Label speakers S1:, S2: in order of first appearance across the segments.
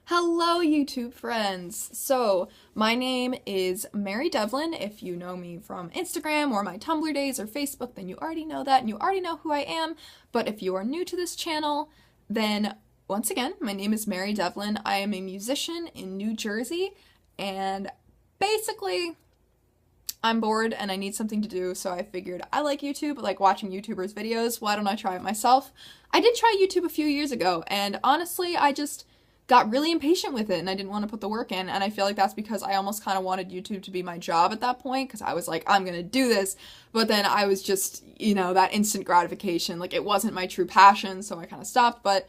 S1: Hello, YouTube friends! So, my name is Mary Devlin. If you know me from Instagram or my Tumblr days or Facebook, then you already know that and you already know who I am. But if you are new to this channel, then once again, my name is Mary Devlin. I am a musician in New Jersey, and basically, I'm bored and I need something to do, so I figured I like YouTube, like watching YouTubers' videos. Why don't I try it myself? I did try YouTube a few years ago, and honestly, I just got really impatient with it and I didn't want to put the work in, and I feel like that's because I almost kind of wanted YouTube to be my job at that point, because I was like, I'm gonna do this, but then I was just, that instant gratification, like it wasn't my true passion, so I kind of stopped, but,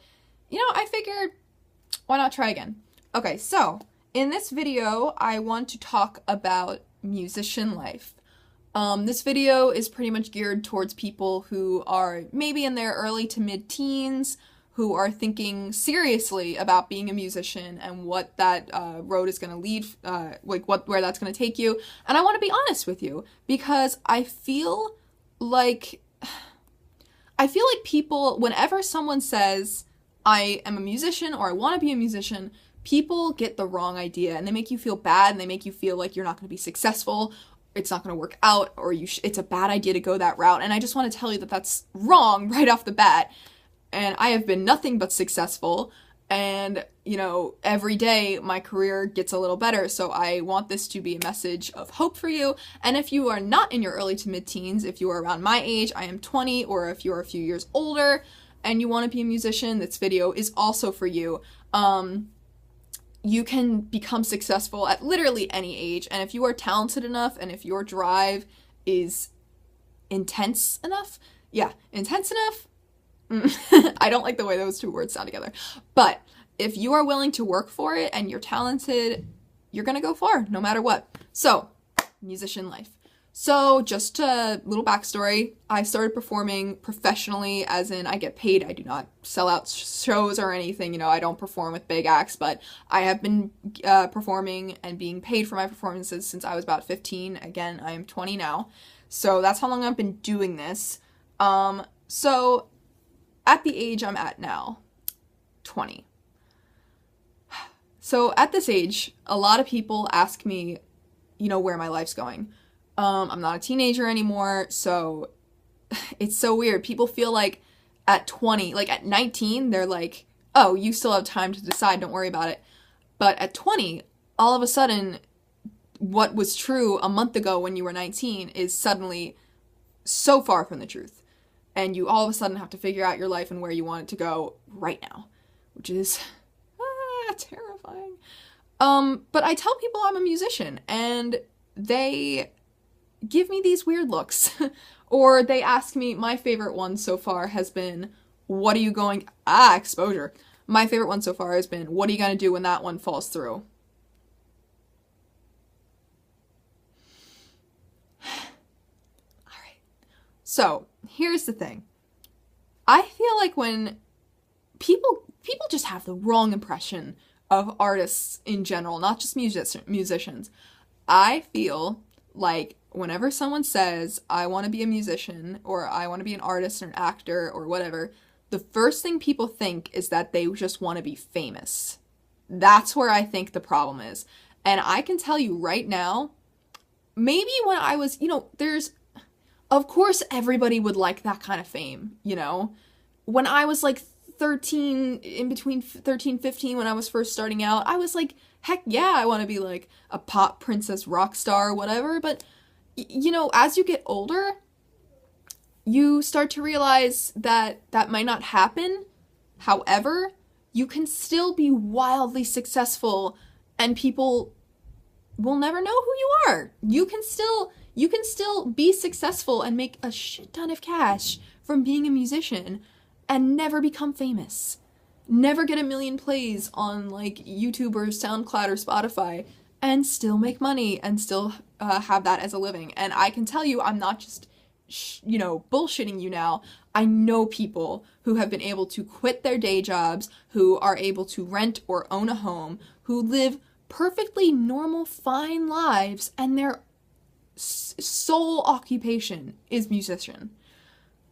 S1: I figured, why not try again? Okay, so, in this video, I want to talk about musician life. This video is pretty much geared towards people who are maybe in their early to mid-teens, who are thinking seriously about being a musician and what that road is going to lead, where that's going to take you. And I want to be honest with you, because I feel like people, whenever someone says, I am a musician or I want to be a musician, people get the wrong idea and they make you feel bad and they make you feel like you're not going to be successful, it's not going to work out, or it's a bad idea to go that route. And I just want to tell you that that's wrong right off the bat. And I have been nothing but successful, and, every day my career gets a little better, so I want this to be a message of hope for you. And if you are not in your early to mid-teens, if you are around my age, I am 20, or if you're a few years older, and you want to be a musician, this video is also for you. You can become successful at literally any age, and if you are talented enough, and if your drive is intense enough, I don't like the way those two words sound together. But if you are willing to work for it and you're talented, you're gonna go far, no matter what. So, musician life. So, just a little backstory. I started performing professionally, as in I get paid. I do not sell out shows or anything. I don't perform with big acts, but I have been performing and being paid for my performances since I was about 15. Again, I am 20 now. So, that's how long I've been doing this. So, at the age I'm at now, 20. So at this age, a lot of people ask me, where my life's going. I'm not a teenager anymore, so it's so weird. People feel like at 20, like at 19, they're like, oh, you still have time to decide, don't worry about it. But at 20, all of a sudden, what was true a month ago when you were 19 is suddenly so far from the truth. And you all of a sudden have to figure out your life and where you want it to go right now, which is terrifying. But I tell people I'm a musician, and they give me these weird looks. Or they ask me, my favorite one so far has been, what are you going... exposure. My favorite one so far has been, what are you going to do when that one falls through? So, here's the thing. I feel like when people just have the wrong impression of artists in general, not just musicians. I feel like whenever someone says, I want to be a musician, or I want to be an artist or an actor or whatever, the first thing people think is that they just want to be famous. That's where I think the problem is. And I can tell you right now, maybe when I was, of course everybody would like that kind of fame, When I was like 13, in between 13, 15, when I was first starting out, I was like, heck yeah, I want to be like a pop princess rock star or whatever. But, as you get older, you start to realize that that might not happen. However, you can still be wildly successful and people will never know who you are. You can still be successful and make a shit ton of cash from being a musician and never become famous. Never get 1 million plays on like YouTube or SoundCloud or Spotify and still make money and still have that as a living. And I can tell you, I'm not just, bullshitting you now. I know people who have been able to quit their day jobs, who are able to rent or own a home, who live perfectly normal, fine lives, and their sole occupation is musician.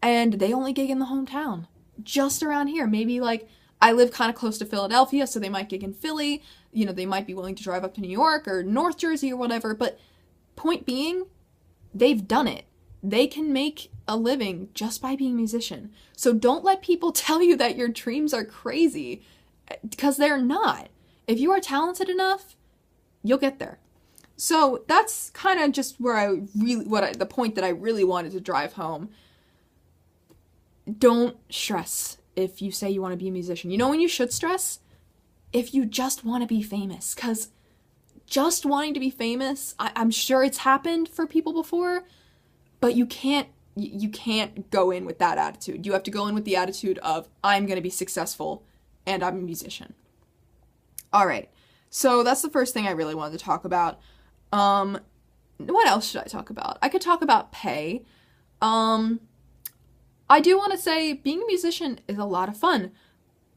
S1: And they only gig in the hometown. Just around here. Maybe like I live kind of close to Philadelphia, so they might gig in Philly. You know, they might be willing to drive up to New York or North Jersey or whatever. But point being, they've done it. They can make a living just by being a musician. So don't let people tell you that your dreams are crazy, because they're not. If you are talented enough, you'll get there. So that's kind of just where the point that I really wanted to drive home. Don't stress if you say you want to be a musician. You know when you should stress? If you just want to be famous. Because just wanting to be famous, I'm sure it's happened for people before, but you can't go in with that attitude. You have to go in with the attitude of, I'm going to be successful and I'm a musician. All right. So that's the first thing I really wanted to talk about. What else should I talk about? I could talk about pay. I do want to say being a musician is a lot of fun,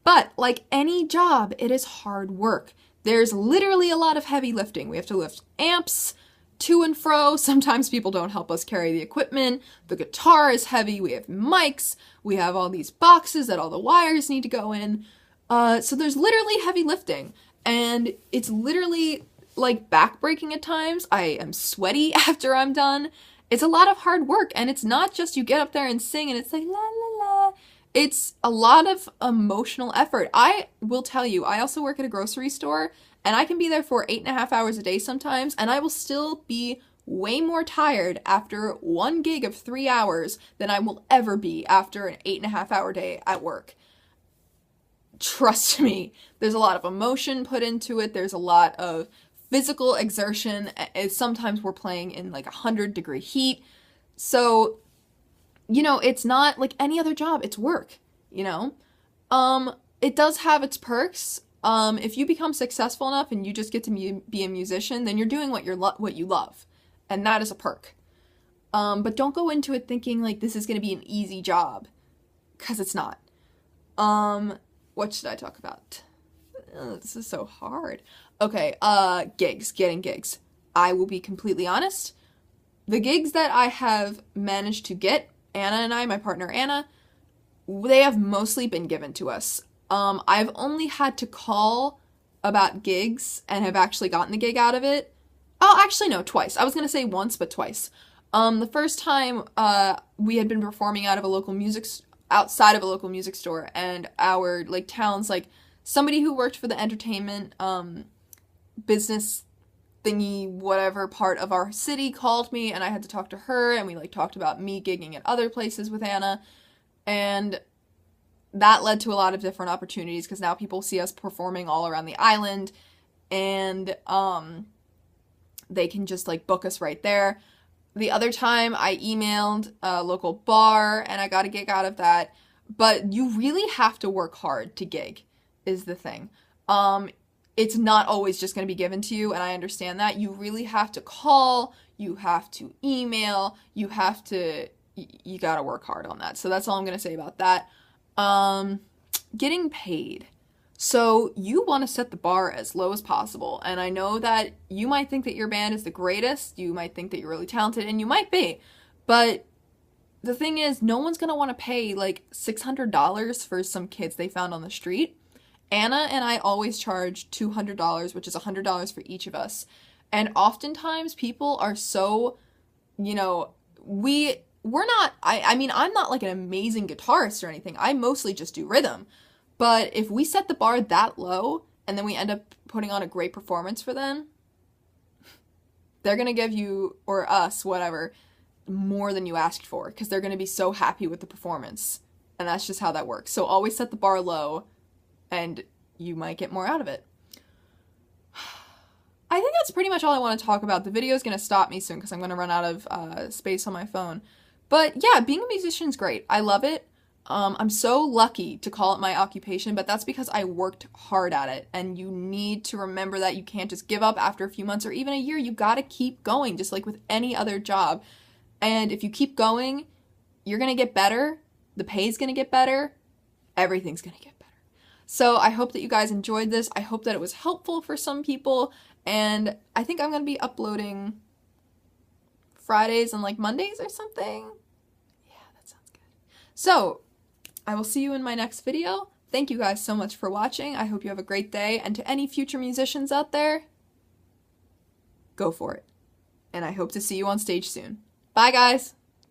S1: but like any job, it is hard work. There's literally a lot of heavy lifting. We have to lift amps to and fro. Sometimes people don't help us carry the equipment. The guitar is heavy. We have mics. We have all these boxes that all the wires need to go in. So there's literally heavy lifting, and it's literally like backbreaking at times. I am sweaty after I'm done. It's a lot of hard work, and it's not just you get up there and sing and it's like la la la. It's a lot of emotional effort. I will tell you, I also work at a grocery store, and I can be there for 8.5 hours a day sometimes, and I will still be way more tired after one gig of 3 hours than I will ever be after an 8.5 hour day at work. Trust me, there's a lot of emotion put into it. There's a lot of physical exertion. Sometimes we're playing in like 100-degree heat. So, you know, it's not like any other job. It's work, you know? It does have its perks. If you become successful enough and you just get to be a musician, then you're doing what you love. And that is a perk. But don't go into it thinking like this is going to be an easy job, because it's not. What should I talk about? This is so hard. Okay, getting gigs. I will be completely honest. The gigs that I have managed to get, Anna and I, my partner Anna, they have mostly been given to us. I've only had to call about gigs and have actually gotten the gig out of it. Oh, actually no, twice. I was gonna say once, but twice. The first time, we had been performing outside of a local music store, and our, like, talents, like, somebody who worked for the entertainment, business thingy, whatever part of our city called me, and I had to talk to her, and we, like, talked about me gigging at other places with Anna, and that led to a lot of different opportunities, because now people see us performing all around the island, and, they can just, like, book us right there. The other time, I emailed a local bar, and I got a gig out of that, but you really have to work hard to gig, is the thing. It's not always just going to be given to you, and I understand that. You really have to call, you have to email, you gotta work hard on that. So that's all I'm going to say about that. Getting paid. So you want to set the bar as low as possible, and I know that you might think that your band is the greatest, you might think that you're really talented, and you might be, but the thing is, no one's going to want to pay like $600 for some kids they found on the street. Anna and I always charge $200, which is $100 for each of us. And oftentimes people are so, you know, we're not, I mean, I'm not like an amazing guitarist or anything. I mostly just do rhythm. But if we set the bar that low and then we end up putting on a great performance for them, they're going to give you, or us, whatever, more than you asked for, because they're going to be so happy with the performance. And that's just how that works. So always set the bar low, and you might get more out of it. I think that's pretty much all I want to talk about. The video is going to stop me soon because I'm going to run out of space on my phone. But yeah, being a musician is great. I love it. I'm so lucky to call it my occupation, but that's because I worked hard at it. And you need to remember that you can't just give up after a few months or even a year. You got to keep going, just like with any other job. And if you keep going, you're going to get better. The pay's going to get better. Everything's going to get better. So I hope that you guys enjoyed this. I hope that it was helpful for some people. And I think I'm going to be uploading Fridays and like Mondays or something. Yeah, that sounds good. So I will see you in my next video. thank you guys so much for watching. I hope you have a great day. And to any future musicians out there, go for it. And I hope to see you on stage soon. Bye, guys!